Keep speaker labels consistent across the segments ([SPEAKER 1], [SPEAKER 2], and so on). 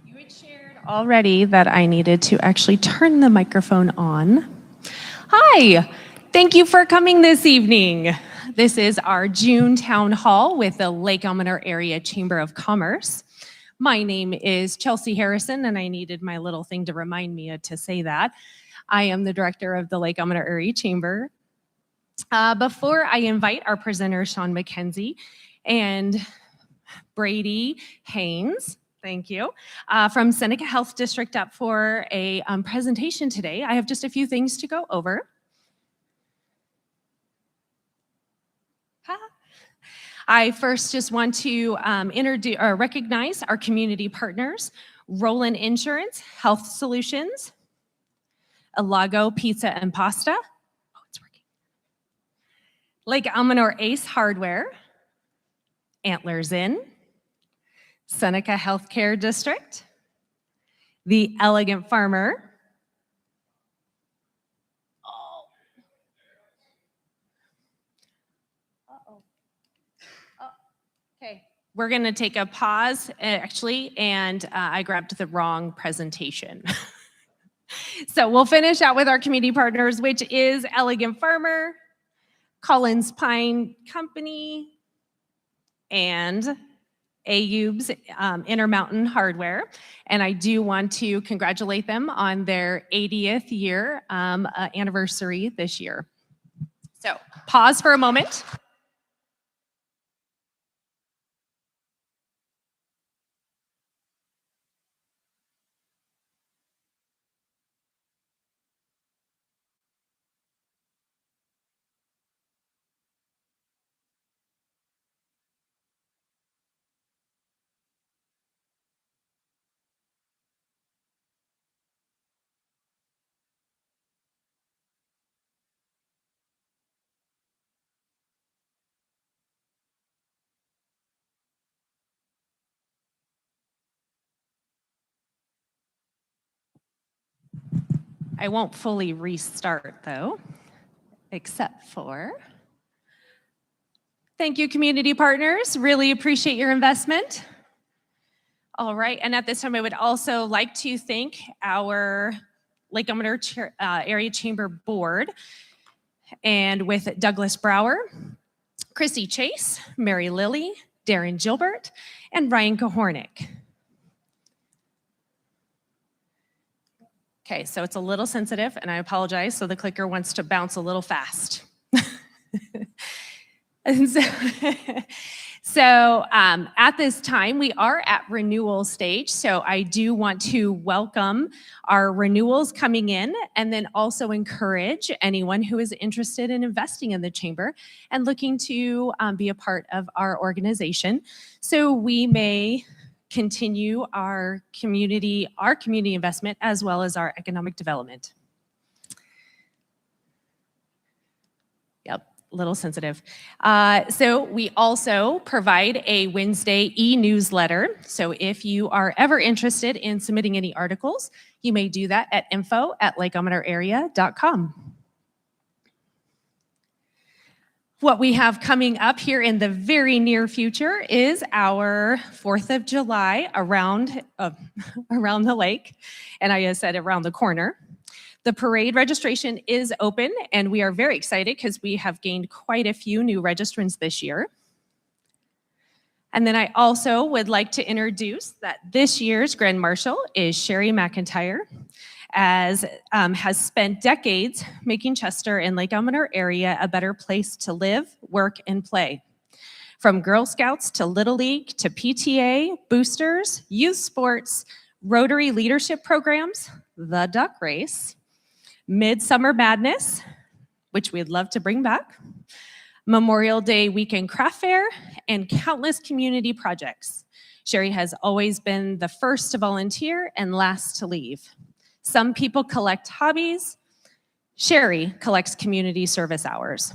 [SPEAKER 1] You had shared already that I needed to actually turn the microphone on. Hi, thank you for coming this evening. This is our June Town Hall with the Lake Almanor Area Chamber of Commerce. My name is Chelsea Harrison, and I needed my little thing to remind me to say that. I am the director of the Lake Almanor Area Chamber. Before I invite our presenter, Sean McKenzie, and Brady Haynes, thank you, from Seneca Health District up for a presentation today, I have just a few things to go over. I first just want to recognize our community partners, Roland Insurance, Health Solutions, Alago Pizza and Pasta, oh, it's working, Lake Almanor Ace Hardware, Antlers Inn, Seneca Healthcare District, The Elegant Farmer, okay, we're gonna take a pause actually, and I grabbed the wrong presentation. So we'll finish out with our community partners, which is Elegant Farmer, Collins Pine Company, and Ayub's Intermountain Hardware. And I do want to congratulate them on their 80th year anniversary this year. So pause for a moment. I won't fully restart though, except for, thank you community partners, really appreciate your investment. All right, and at this time I would also like to thank our Lake Almanor Area Chamber Board. and with Douglas Brower, Chrissy Chase, Mary Lilly, Darren Gilbert, and Ryan Kahornick. Okay, so it's a little sensitive, and I apologize, so the clicker wants to bounce a little fast. And so at this time, we are at renewal stage, so I do want to welcome our renewals coming in and then also encourage anyone who is interested in investing in the Chamber and looking to be a part of our organization. So we may continue our community investment as well as our economic development. Yep, a little sensitive. So we also provide a Wednesday e-newsletter. So if you are ever interested in submitting any articles, you may do that at info@lakealmanor.area.com. What we have coming up here in the very near future is our 4th of July around the lake, and I said around the corner. The parade registration is open, and we are very excited because we have gained quite a few new registrants this year. And then I also would like to introduce that this year's Grand Marshal is Sherry McIntyre, as has spent decades making Chester and Lake Almanor area a better place to live, work, and play. From Girl Scouts to Little League to PTA, boosters, youth sports, Rotary leadership programs, the duck race, Midsummer Madness, which we'd love to bring back, Memorial Day weekend craft fair, and countless community projects. Sherry has always been the first to volunteer and last to leave. Some people collect hobbies. Sherry collects community service hours.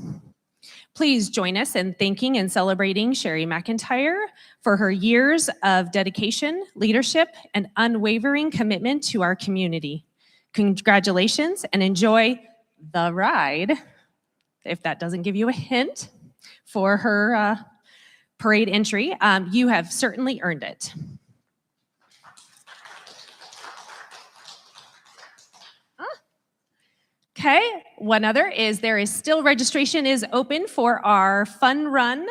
[SPEAKER 1] Please join us in thanking and celebrating Sherry McIntyre for her years of dedication, leadership, and unwavering commitment to our community. Congratulations and enjoy the ride, if that doesn't give you a hint, for her parade entry. You have certainly earned it. Okay, one other is there is still registration is open for our fun run,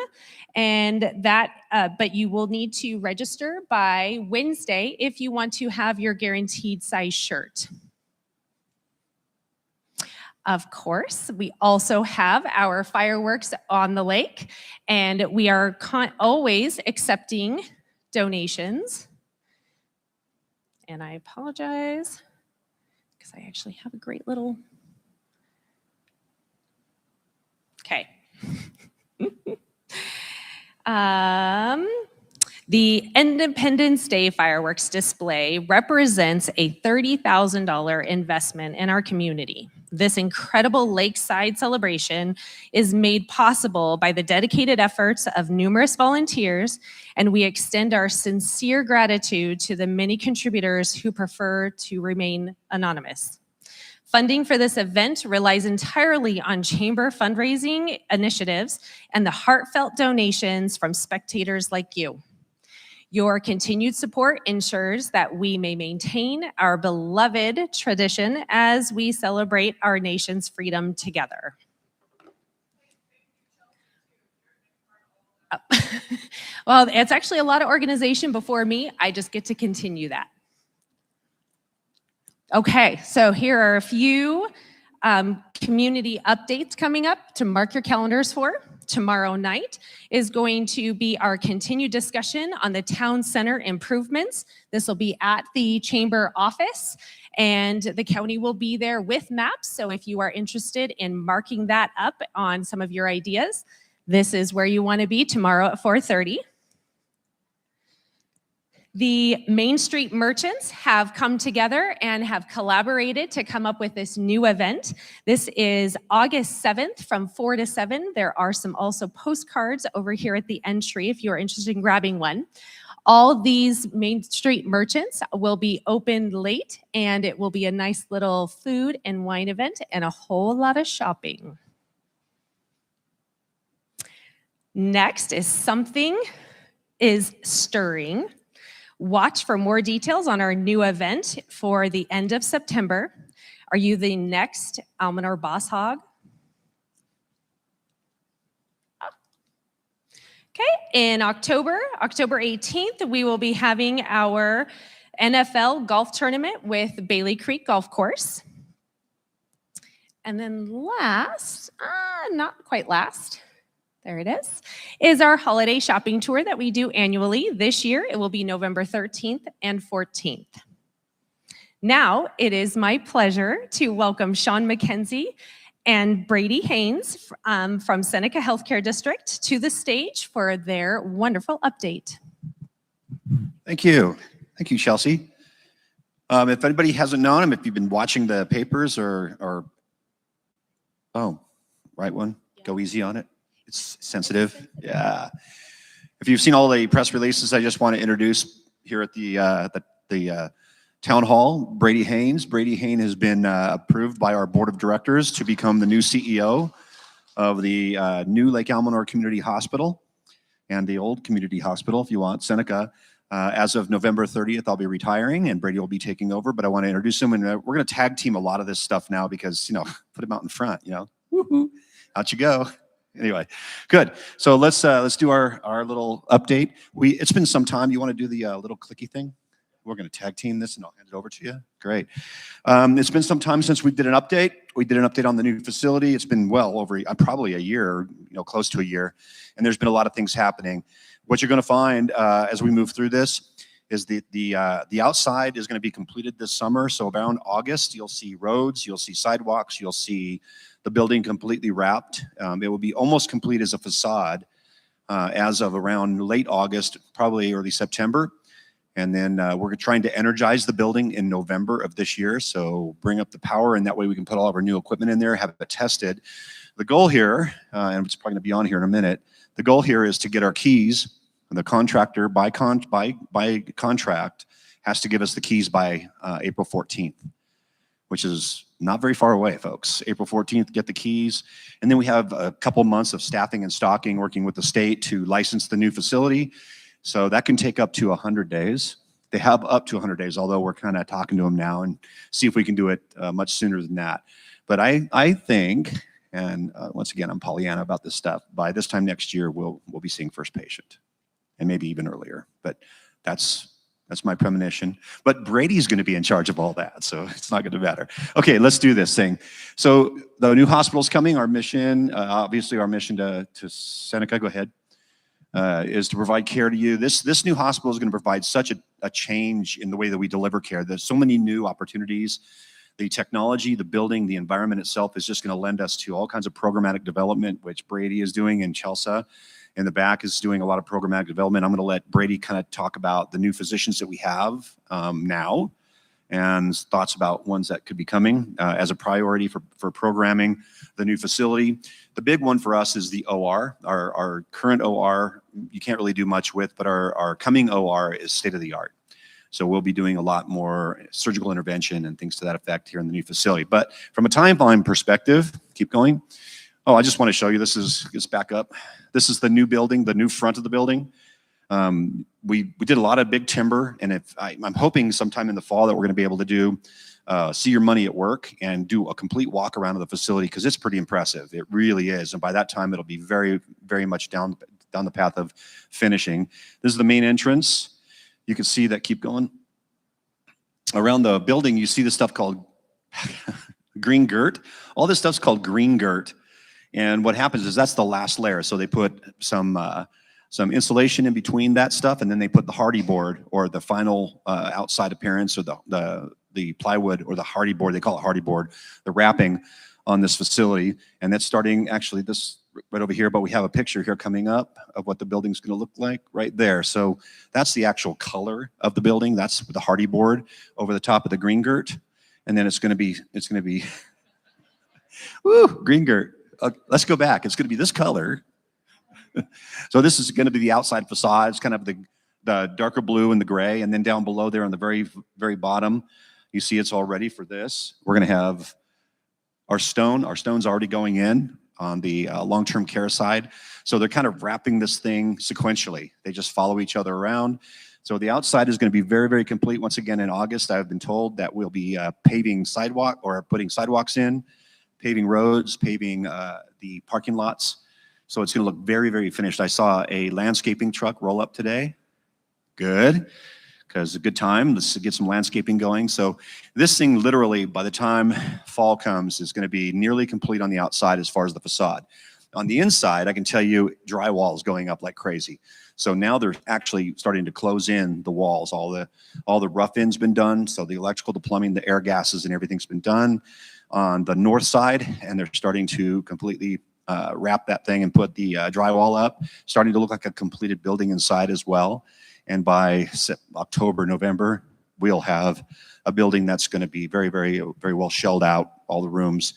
[SPEAKER 1] and that, but you will need to register by Wednesday if you want to have your guaranteed size shirt. Of course, we also have our fireworks on the lake, and we are always accepting donations. And I apologize, because I actually have a great little... Okay. The Independence Day fireworks display represents a $30,000 investment in our community. This incredible lakeside celebration is made possible by the dedicated efforts of numerous volunteers, and we extend our sincere gratitude to the many contributors who prefer to remain anonymous. Funding for this event relies entirely on Chamber fundraising initiatives and the heartfelt donations from spectators like you. Your continued support ensures that we may maintain our beloved tradition as we celebrate our nation's freedom together. Well, it's actually a lot of organization before me. I just get to continue that. Okay, so here are a few community updates coming up to mark your calendars for. Tomorrow night is going to be our continued discussion on the town center improvements. This will be at the Chamber office, and the county will be there with maps. So if you are interested in marking that up on some of your ideas, this is where you want to be tomorrow at 4:30. The Main Street merchants have come together and have collaborated to come up with this new event. This is August 7th from 4 to 7. There are some also postcards over here at the entry if you're interested in grabbing one. All these Main Street merchants will be open late, and it will be a nice little food and wine event and a whole lot of shopping. Next is Something is Stirring. Watch for more details on our new event for the end of September. Are you the next Almanor Boss Hog? Okay, in October 18th, we will be having our NFL golf tournament with Bailey Creek Golf Course. And then last, not quite last, there it is our holiday shopping tour that we do annually. This year, it will be November 13th and 14th. Now, it is my pleasure to welcome Sean McKenzie and Brady Haynes from Seneca Healthcare District to the stage for their wonderful update.
[SPEAKER 2] Thank you. Thank you, Chelsea. If anybody hasn't known him, if you've been watching the papers or oh, right one, go easy on it. It's sensitive. Yeah. If you've seen all the press releases, I just want to introduce here at the Town Hall, Brady Haynes. Brady Haynes has been approved by our board of directors to become the new CEO of the new Lake Almanor Community Hospital and the old community hospital, if you want, Seneca. As of November 30th, I'll be retiring and Brady will be taking over, but I want to introduce him and we're going to tag team a lot of this stuff now because, you know, put him out in front, you know, woohoo, out you go. Anyway, good. So let's do our little update. It's been some time. You want to do the little clicky thing? We're going to tag team this and I'll hand it over to you. Great. It's been some time since we did an update. We did an update on the new facility. It's been well over probably a year, you know, close to a year. And there's been a lot of things happening. What you're going to find as we move through this is the outside is going to be completed this summer. So around August, you'll see roads, you'll see sidewalks, you'll see the building completely wrapped. It will be almost complete as a facade as of around late August, probably early September. And then we're trying to energize the building in November of this year. So bring up the power and that way we can put all of our new equipment in there, have it tested. The goal here, and it's probably gonna be on here in a minute, the goal here is to get our keys. And the contractor by contract has to give us the keys by April 14th, which is not very far away, folks. April 14th, get the keys. And then we have a couple months of staffing and stocking, working with the state to license the new facility. So that can take up to 100 days. They have up to 100 days, although we're kind of talking to them now and see if we can do it much sooner than that. But I think, and once again, I'm Pollyanna about this stuff, by this time next year, we'll be seeing first patient and maybe even earlier. But that's my premonition. But Brady's going to be in charge of all that, so it's not going to matter. Okay, let's do this thing. So the new hospital's coming. Our mission, obviously our mission to Seneca, go ahead. Is to provide care to you. This new hospital is going to provide such a change in the way that we deliver care. There's so many new opportunities. The technology, the building, the environment itself is just going to lend us to all kinds of programmatic development, which Brady is doing, and Chelsea in the back is doing a lot of programmatic development. I'm going to let Brady kind of talk about the new physicians that we have now and thoughts about ones that could be coming as a priority for programming the new facility. The big one for us is the OR. Our current OR, you can't really do much with, but our coming OR is state of the art. So we'll be doing a lot more surgical intervention and things to that effect here in the new facility. But from a timeline perspective, keep going. Oh, I just want to show you, let's back up. This is the new building, the new front of the building. We did a lot of big timber, and I'm hoping sometime in the fall that we're going to be able to do see your money at work and do a complete walk around of the facility because it's pretty impressive. It really is, and by that time it'll be very, very much down the path of finishing. This is the main entrance. You can see that. Keep going. Around the building, you see this stuff called green girt. All this stuff's called green girt, and what happens is that's the last layer. So they put some insulation in between that stuff, and then they put the hardy board or the final outside appearance or the plywood or the hardy board, they call it hardy board, the wrapping on this facility. And that's starting actually this right over here, but we have a picture here coming up of what the building's going to look like right there. So that's the actual color of the building. That's the hardy board over the top of the green girt. And then it's going to be, woo, green girt. Let's go back. It's going to be this color. So this is going to be the outside facade. It's kind of the darker blue and the gray. And then down below there on the very, very bottom, you see it's all ready for this. We're going to have our stone. Our stone's already going in on the long-term care side. So they're kind of wrapping this thing sequentially. They just follow each other around. So the outside is going to be very, very complete. Once again, in August, I've been told that we'll be paving sidewalk or putting sidewalks in, paving roads, paving the parking lots. So it's going to look very, very finished. I saw a landscaping truck roll up today. Good, because a good time. Let's get some landscaping going. So this thing literally, by the time fall comes, is going to be nearly complete on the outside as far as the facade. On the inside, I can tell you drywall is going up like crazy. So now they're actually starting to close in the walls. All the rough in's been done. So the electrical, the plumbing, the air gases, and everything's been done on the north side, and they're starting to completely wrap that thing and put the drywall up, starting to look like a completed building inside as well. And by October, November, we'll have a building that's going to be very, very, very well shelled out, all the rooms,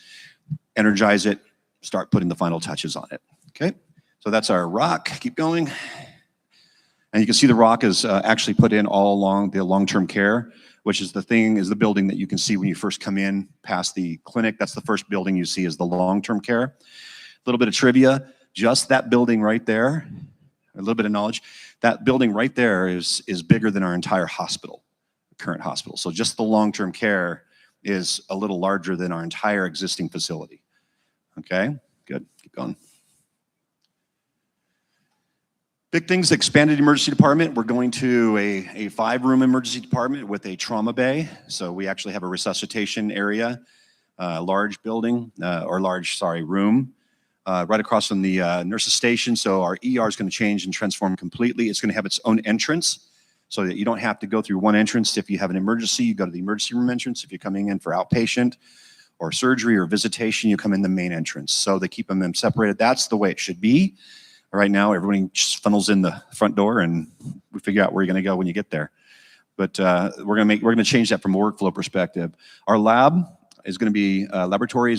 [SPEAKER 2] energize it, start putting the final touches on it. Okay, so that's our rock. Keep going. And you can see the rock is actually put in all along the long-term care, which is the building that you can see when you first come in past the clinic. That's the first building you see is the long-term care. A little bit of trivia, just that building right there, a little bit of knowledge, that building right there is bigger than our entire hospital, current hospital. So just the long-term care is a little larger than our entire existing facility. Okay, good, keep going. Big things, expanded emergency department. We're going to a 5-room emergency department with a trauma bay. So we actually have a resuscitation area, large building, room, right across from the nurses station. So our ER is going to change and transform completely. It's going to have its own entrance so that you don't have to go through one entrance. If you have an emergency, you go to the emergency room entrance. If you're coming in for outpatient or surgery or visitation, you come in the main entrance. So they keep them separated. That's the way it should be. Right now, everybody just funnels in the front door, and we figure out where you're going to go when you get there. But we're going to change that from a workflow perspective. Our lab is going to be laboratory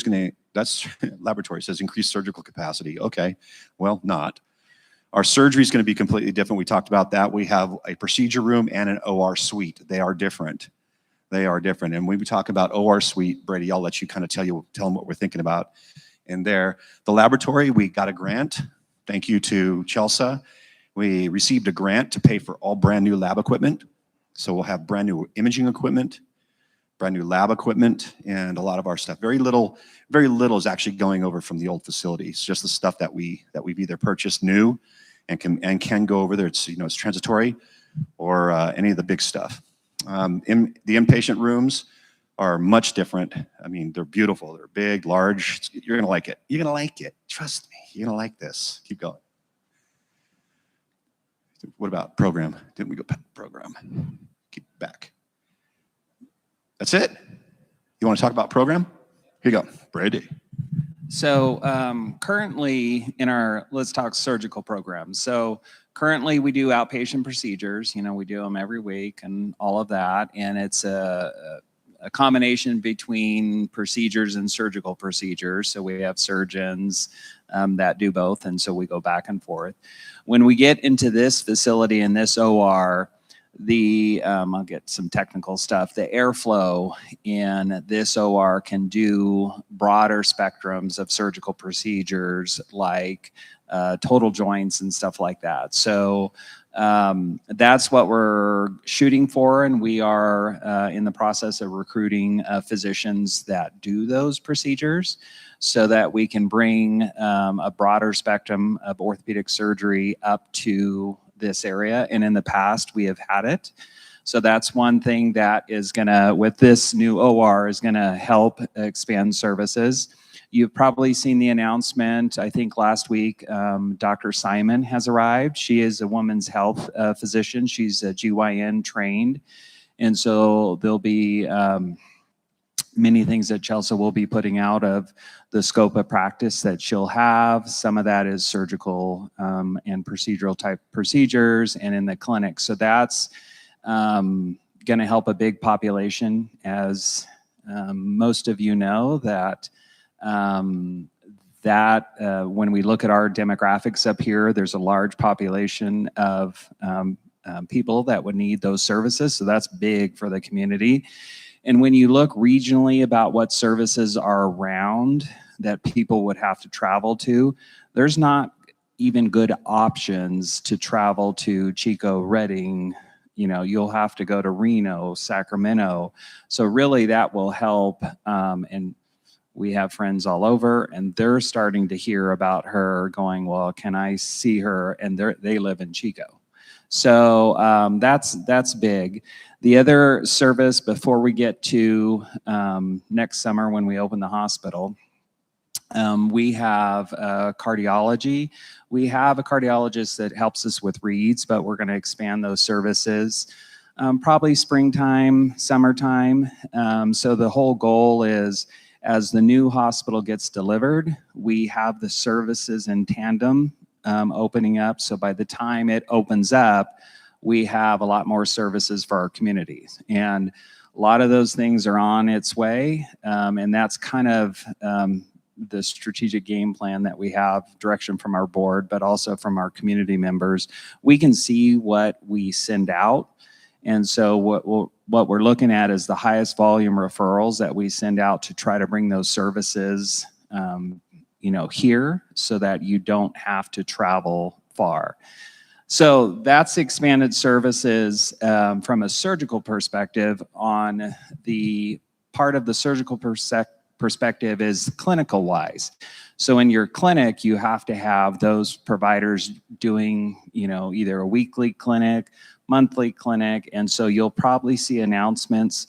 [SPEAKER 2] says increased surgical capacity. Okay, well, not. Our surgery is going to be completely different. We talked about that. We have a procedure room and an OR suite. They are different. They are different. And when we talk about OR suite, Brady, I'll let you kind of tell them what we're thinking about in there. The laboratory, we got a grant. Thank you to Chelsea. We received a grant to pay for all brand new lab equipment. So we'll have brand new imaging equipment, brand new lab equipment, and a lot of our stuff. Very little is actually going over from the old facility. It's just the stuff that we've either purchased new and can go over there. It's it's transitory, or any of the big stuff. The inpatient rooms are much different. I mean, they're beautiful. They're big, large. You're gonna like it. You're gonna like it. Trust me. You're gonna like this. Keep going. What about program? Didn't we go back to program? Keep back. That's it? You want to talk about program? Here you go, Brady.
[SPEAKER 3] So currently let's talk surgical programs. So currently we do outpatient procedures. We do them every week and all of that. And it's a combination between procedures and surgical procedures. So we have surgeons that do both, and so we go back and forth. When we get into this facility in this OR, I'll get some technical stuff, the airflow in this OR can do broader spectrums of surgical procedures like total joints and stuff like that. So that's what we're shooting for, and we are in the process of recruiting physicians that do those procedures so that we can bring a broader spectrum of orthopedic surgery up to this area. And in the past, we have had it. So that's one thing that is with this new OR, is gonna help expand services. You've probably seen the announcement, I think last week, Dr. Simon has arrived. She is a women's health physician. She's a GYN trained. And so there'll be many things that Chelsea will be putting out of the scope of practice that she'll have. Some of that is surgical and procedural type procedures and in the clinic. So that's gonna help a big population, as most of you know, that when we look at our demographics up here, there's a large population of people that would need those services. So that's big for the community. And when you look regionally about what services are around that people would have to travel to, there's not even good options to travel to Chico, Redding. You'll have to go to Reno, Sacramento. So really that will help and We have friends all over, and they're starting to hear about her going, well, can I see her? And they live in Chico. So that's big. The other service before we get to next summer when we open the hospital, we have cardiology. We have a cardiologist that helps us with reads, but we're going to expand those services probably springtime, summertime. So the whole goal is, as the new hospital gets delivered, we have the services in tandem opening up. So by the time it opens up, we have a lot more services for our communities. And a lot of those things are on its way. And that's kind of the strategic game plan that we have, direction from our board, but also from our community members. We can see what we send out. And so what we're looking at is the highest volume referrals that we send out to try to bring those services here so that you don't have to travel far. So that's expanded services from a surgical perspective. On the part of the surgical perspective is clinical wise. So in your clinic, you have to have those providers doing, either a weekly clinic, monthly clinic. And so you'll probably see announcements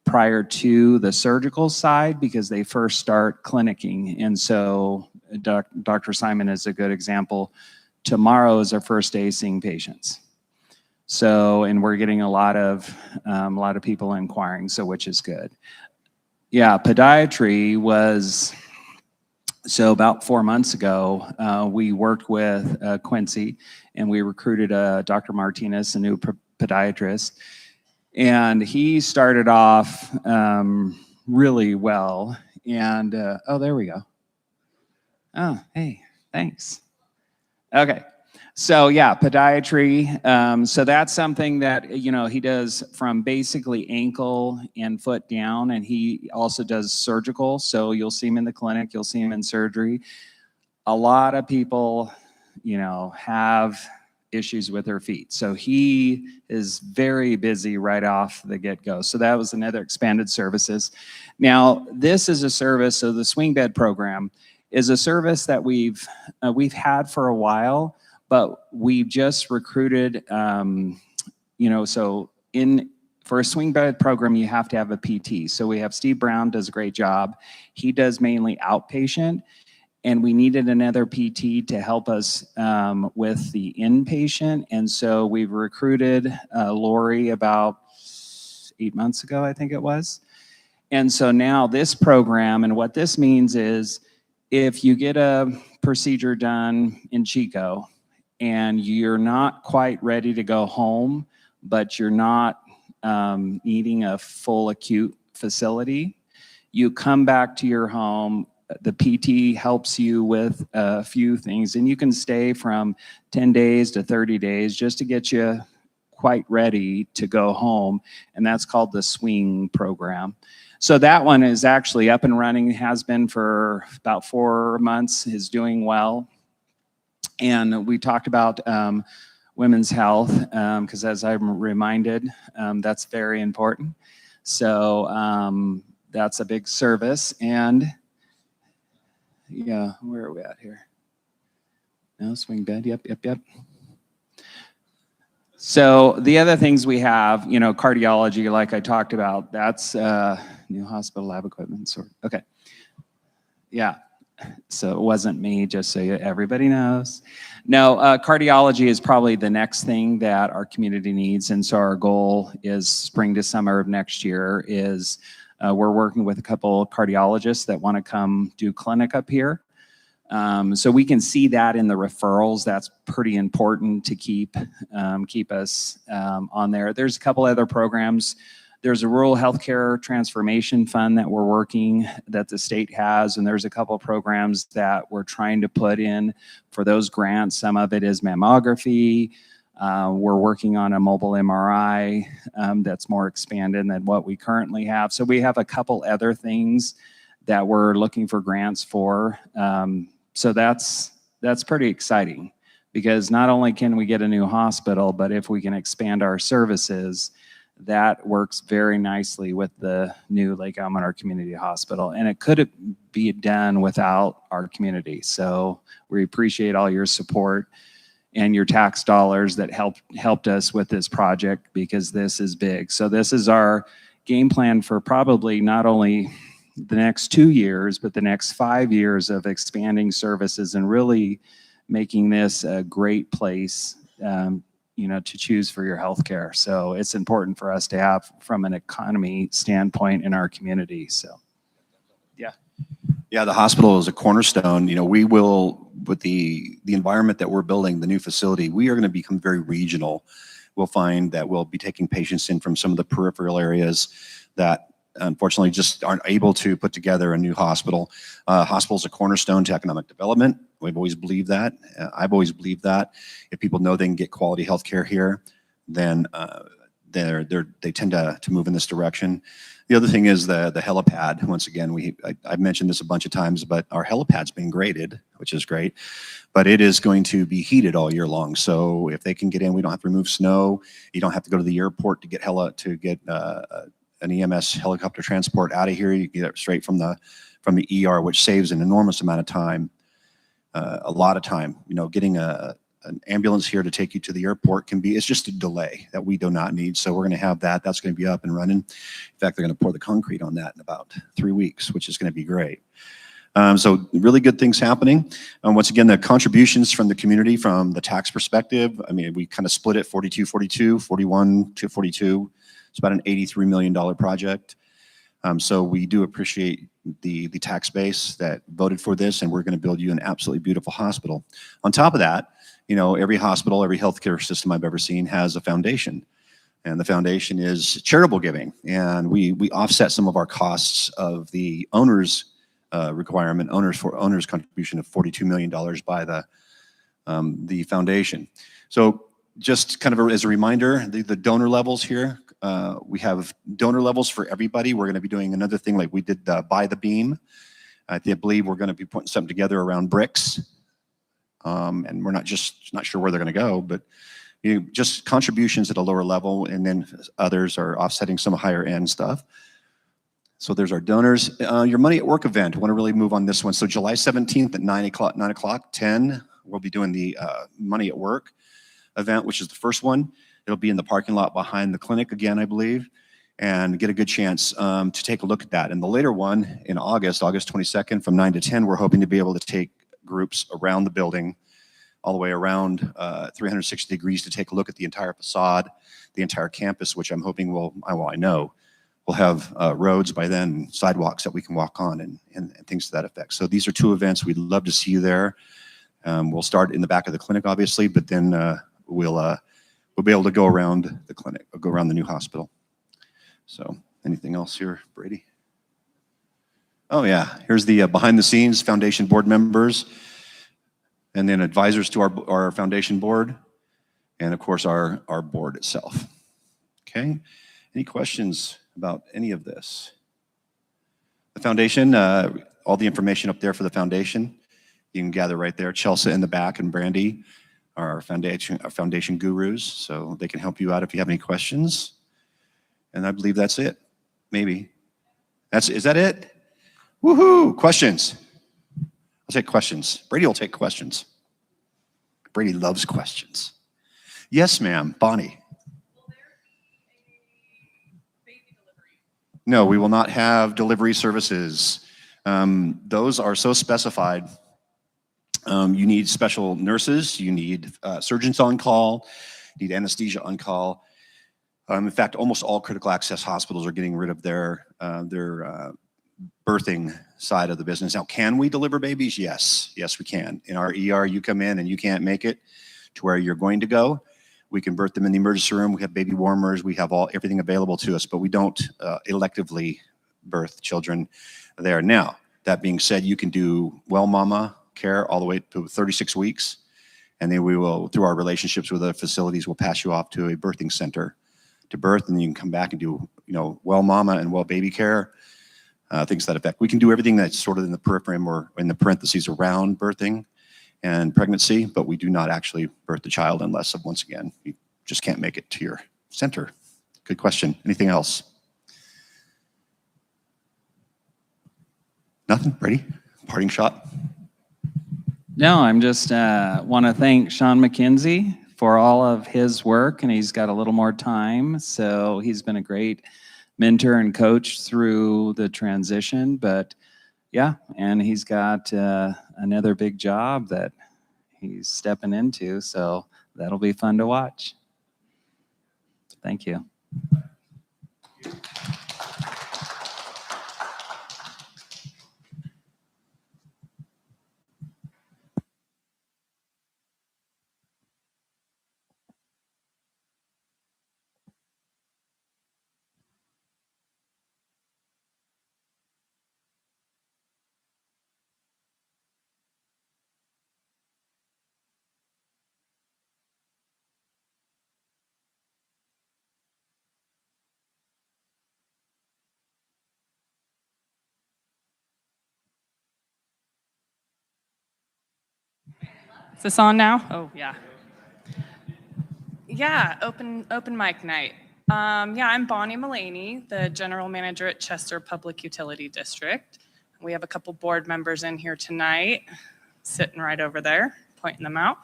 [SPEAKER 3] prior to the surgical side because they first start clinicking. And so Dr. Simon is a good example. Tomorrow is our first day seeing patients. So, and we're getting a lot of people inquiring, so which is good. Yeah, podiatry was, so about 4 months ago, we worked with Quincy and we recruited Dr. Martinez, a new podiatrist. And he started off really well. And, oh, there we go. Oh, hey, thanks. Okay. So yeah, podiatry. So that's something that, he does from basically ankle and foot down, and he also does surgical. So you'll see him in the clinic, you'll see him in surgery. A lot of people, have issues with their feet. So he is very busy right off the get-go. So that was another expanded services. Now, this is a service, so the swing bed program is a service that we've had for a while, but we've just recruited, so for a swing bed program, you have to have a PT. So we have Steve Brown, does a great job. He does mainly outpatient, and we needed another PT to help us with the inpatient. And so we've recruited Lori about 8 months ago, I think it was. And so now this program, and what this means is, if you get a procedure done in Chico and you're not quite ready to go home, but you're not needing a full acute facility, you come back to your home. The PT helps you with a few things, and you can stay from 10 days to 30 days just to get you quite ready to go home, and that's called the swing program. So that one is actually up and running, has been for about 4 months, is doing well. And we talked about women's health, because as I'm reminded, that's very important. So that's a big service. And yeah, where are we at here? No, swing bed, yep. So the other things we have, cardiology, like I talked about, that's new hospital lab equipment. Okay. Yeah. So it wasn't me, just so everybody knows. No, cardiology is probably the next thing that our community needs. And so our goal is spring to summer of next year is we're working with a couple of cardiologists that want to come do clinic up here. So we can see that in the referrals. That's pretty important to keep us on there. There's a couple other programs. There's a rural healthcare transformation fund that we're working, that the state has, and there's a couple of programs that we're trying to put in for those grants. Some of it is mammography. We're working on a mobile MRI that's more expanded than what we currently have. So we have a couple other things that we're looking for grants for. So that's pretty exciting, because not only can we get a new hospital, but if we can expand our services, that works very nicely with the new Lake Almanor Community Hospital. And it could be done without our community. So we appreciate all your support and your tax dollars that helped us with this project, because this is big. So this is our game plan for probably not only the next 2 years, but the next 5 years of expanding services and really making this a great place, to choose for your healthcare. So it's important for us to have from an economy standpoint in our community. So, yeah.
[SPEAKER 2] Yeah, the hospital is a cornerstone. We will, with the environment that we're building, the new facility, we are going to become very regional. We'll find that we'll be taking patients in from some of the peripheral areas that unfortunately just aren't able to put together a new hospital. Hospital is a cornerstone to economic development. We've always believed that. I've always believed that. If people know they can get quality health care here, then they tend to move in this direction. The other thing is the helipad. Once again, I've mentioned this a bunch of times, but our helipad's been graded, which is great, but it is going to be heated all year long. So if they can get in, we don't have to remove snow. You don't have to go to the airport to get an EMS helicopter transport out of here. You get it straight from the ER, which saves an enormous amount of time, a lot of time. Getting an ambulance here to take you to the airport it's just a delay that we do not need. So we're going to have that. That's going to be up and running. In fact, they're going to pour the concrete on that in about 3 weeks, which is going to be great. So really good things happening. Once again, the contributions from the community, from the tax perspective, we kind of split it 42-42, 41-42. It's about an $83 million project. So we do appreciate the tax base that voted for this, and we're going to build you an absolutely beautiful hospital. On top of that, every hospital, every healthcare system I've ever seen has a foundation, and the foundation is charitable giving. And we offset some of our costs of the owner's requirement, owner's contribution of $42 million by the foundation. So just kind of as a reminder, the donor levels here, we have donor levels for everybody. We're going to be doing another thing like we did Buy the Beam. I believe we're going to be putting something together around bricks. And we're not sure where they're going to go, but just contributions at a lower level, and then others are offsetting some higher end stuff. So there's our donors. Your Money at Work event, I want to really move on this one. So July 17th at 9 o'clock, 10, we'll be doing the Money at Work event, which is the first one. It'll be in the parking lot behind the clinic again, I believe, and get a good chance to take a look at that. And the later one in August 22nd from 9 to 10, we're hoping to be able to take groups around the building, all the way around 360 degrees, to take a look at the entire facade, the entire campus, which I'm hoping I know we'll have roads by then, sidewalks that we can walk on, and things to that effect. So these are 2 events. We'd love to see you there. We'll start in the back of the clinic, obviously, but then we'll be able to go around the clinic, or go around the new hospital. So anything else here, Brady? Oh yeah, here's the behind the scenes foundation board members, and then advisors to our foundation board, and of course our board itself. Okay, any questions about any of this? The foundation, all the information up there for the foundation, you can gather right there. Chelsea in the back and Brandy are our foundation gurus, so they can help you out if you have any questions. And I believe that's it. Maybe. Is that it? Woohoo! Questions? I'll take questions. Brady will take questions. Brady loves questions. Yes, ma'am. Bonnie.
[SPEAKER 1] Will there be a baby delivery?
[SPEAKER 2] No, we will not have delivery services. Those are so specified. You need special nurses. You need surgeons on call. You need anesthesia on call. In fact, almost all critical access hospitals are getting rid of their birthing side of the business. Now, can we deliver babies? Yes, we can. In our ER, you come in and you can't make it to where you're going to go. We can birth them in the emergency room. We have baby warmers. We have everything available to us, but we don't electively birth children there. Now, that being said, you can do well mama care all the way to 36 weeks, and then we will, through our relationships with other facilities, we'll pass you off to a birthing center to birth, and then you can come back and do well mama and well baby care. Things to that effect. We can do everything that's sort of in the periphery or in the parentheses around birthing and pregnancy, but we do not actually birth the child unless, once again, you just can't make it to your center. Good question. Anything else? Nothing? Brady? Parting shot?
[SPEAKER 3] No, I'm just want to thank Sean McKenzie for all of his work, and he's got a little more time, so he's been a great mentor and coach through the transition. But yeah, and he's got another big job that he's stepping into, so that'll be fun to watch. Thank you.
[SPEAKER 4] Is this on now? Oh, yeah. Yeah, open mic night. Yeah, I'm Bonnie Mullaney, the general manager at Chester Public Utility District. We have a couple board members in here tonight, sitting right over there, pointing them out.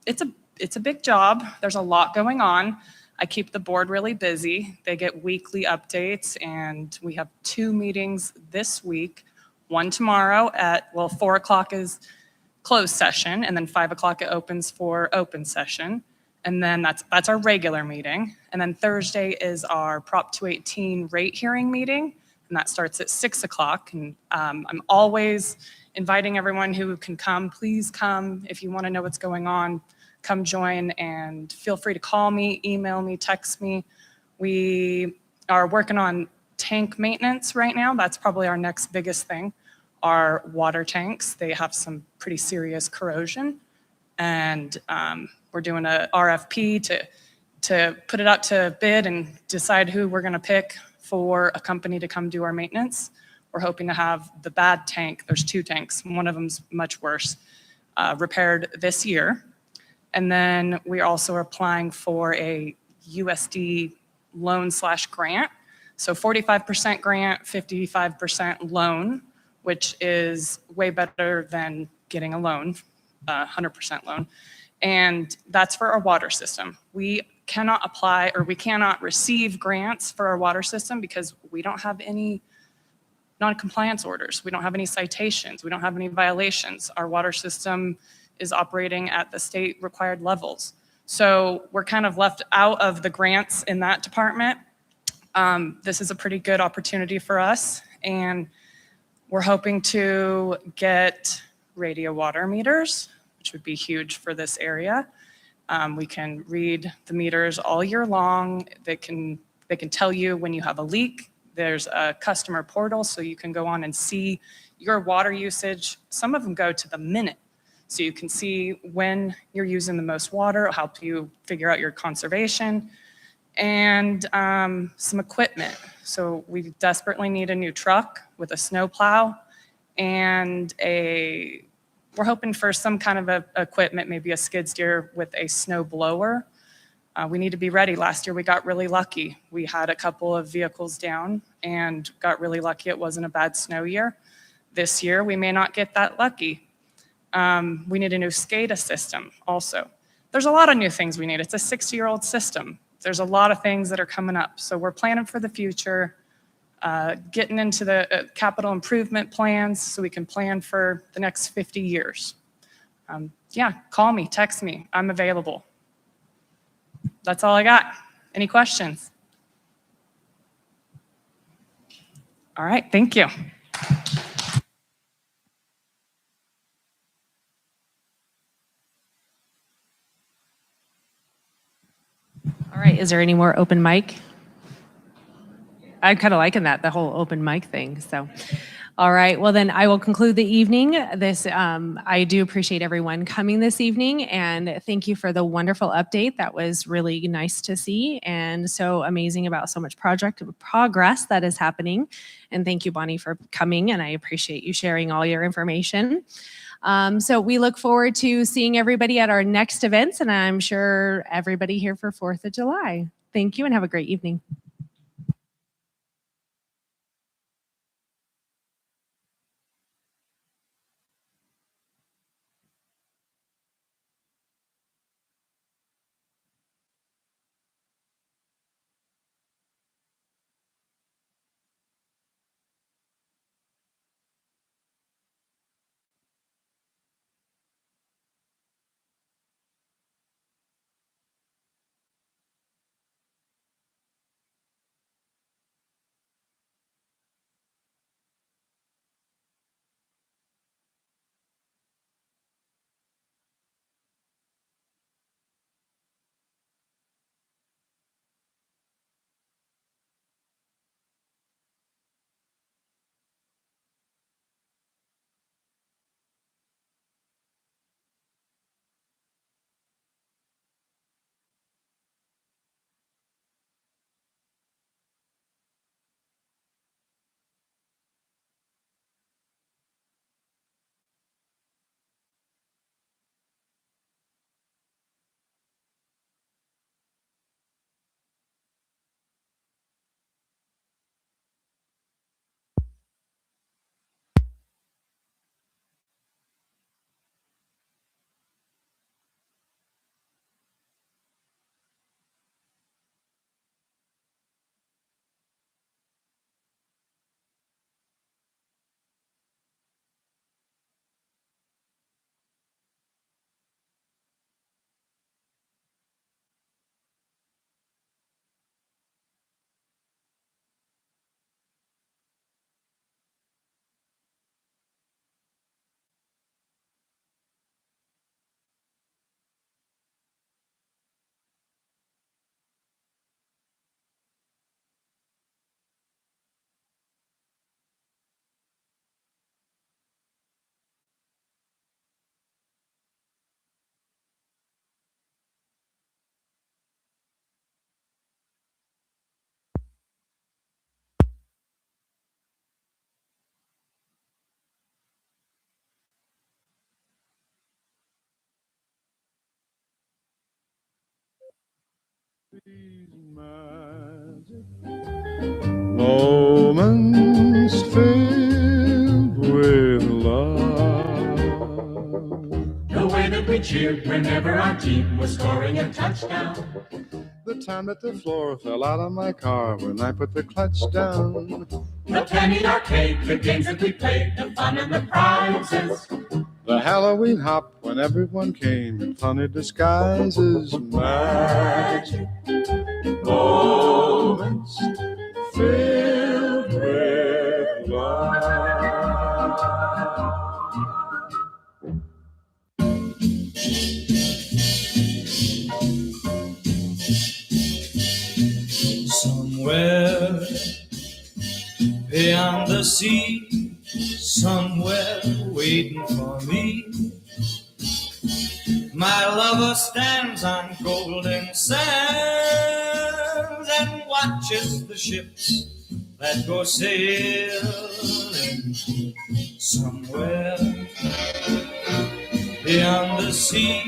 [SPEAKER 4] It's a big job. There's a lot going on. I keep the board really busy. They get weekly updates, and we have 2 meetings this week. One tomorrow at, well, 4 o'clock is closed session, and then 5 o'clock it opens for open session. And then that's our regular meeting. And then Thursday is our Prop 218 rate hearing meeting, and that starts at 6 o'clock. And I'm always inviting everyone who can come. Please come if you want to know what's going on. Come join, and feel free to call me, email me, text me. We are working on tank maintenance right now. That's probably our next biggest thing. Our water tanks, they have some pretty serious corrosion, and we're doing a RFP to put it out to bid and decide who we're going to pick for a company to come do our maintenance. We're hoping to have the bad tank, there's 2 tanks, one of them's much worse, repaired this year. And then we also are applying for a USD loan/grant. So 45% grant, 55% loan, which is way better than getting a loan, 100% loan. And that's for our water system. We cannot apply, or we cannot receive grants for our water system because we don't have any non-compliance orders. We don't have any citations. We don't have any violations. Our water system is operating at the state required levels. So we're kind of left out of the grants in that department. This is a pretty good opportunity for us, and we're hoping to get radio water meters, which would be huge for this area. We can read the meters all year long. They can tell you when you have a leak. There's a customer portal, so you can go on and see your water usage. Some of them go to the minute, so you can see when you're using the most water. It'll help you figure out your conservation. And some equipment. So we desperately need a new truck with a snow plow, and we're hoping for some kind of equipment, maybe a skid steer with a snow blower. We need to be ready. Last year we got really lucky. We had a couple of vehicles down and got really lucky. It wasn't a bad snow year. This year we may not get that lucky. We need a new SCADA system also. There's a lot of new things we need. It's a 60-year-old system. There's a lot of things that are coming up. So we're planning for the future, getting into the capital improvement plans so we can plan for the next 50 years. Yeah, call me, text me. I'm available. That's all I got. Any questions? All right, thank you.
[SPEAKER 1] All right, is there any more open mic? I'm kind of liking that, the whole open mic thing. So, all right, well then I will conclude the evening. I do appreciate everyone coming this evening, and thank you for the wonderful update. That was really nice to see, and so amazing about so much progress that is happening. And thank you, Bonnie, for coming, and I appreciate you sharing all your information. So we look forward to seeing everybody at our next events, and I'm sure everybody here for 4th of July. Thank you and have a great evening.
[SPEAKER 5] Moments filled with love.
[SPEAKER 6] The way that we cheered whenever our team was scoring a touchdown.
[SPEAKER 5] The time that the floor fell out of my car when I put the clutch down.
[SPEAKER 6] The penny arcade, the games that we played, the fun and the prizes.
[SPEAKER 5] The Halloween hop when everyone came in funny disguises. Magic moments filled with love.
[SPEAKER 7] Somewhere beyond the sea, somewhere waiting for me, my lover stands on golden sands and watches the ships that go sailing. Somewhere beyond the sea,